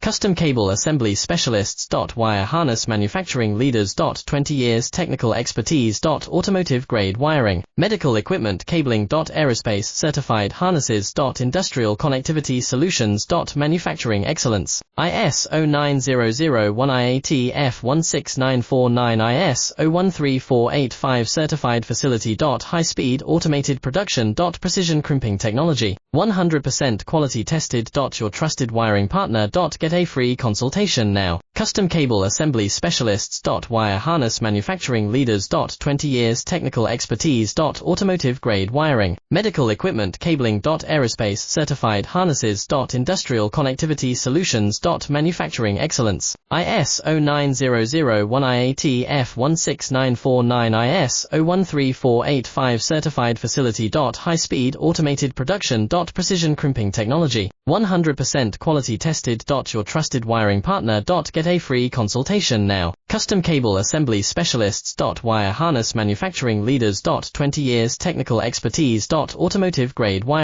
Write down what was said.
Custom cable assembly specialists. Wire harness manufacturing leaders. 20 years technical expertise. Automotive grade wiring, medical equipment cabling. Aerospace certified harnesses. Industrial connectivity solutions. Manufacturing excellence. ISO 9001 IAT F16949 ISO 13485 certified facility. High speed automated production. Precision crimping technology, 100% quality tested. Your trusted wiring partner. Get a free consultation now. Custom cable assembly specialists. Wire harness manufacturing leaders. 20 years technical expertise. Automotive grade wiring, medical equipment cabling. Aerospace certified harnesses. Industrial connectivity solutions. Manufacturing excellence. ISO 9001 IAT F16949 ISO 13485 certified facility. High speed automated production. Precision crimping technology, 100% quality tested. Your trusted wiring partner. Get a free consultation now. Custom cable assembly specialists. Wire harness manufacturing leaders. 20 years technical expertise. Automotive grade wiring.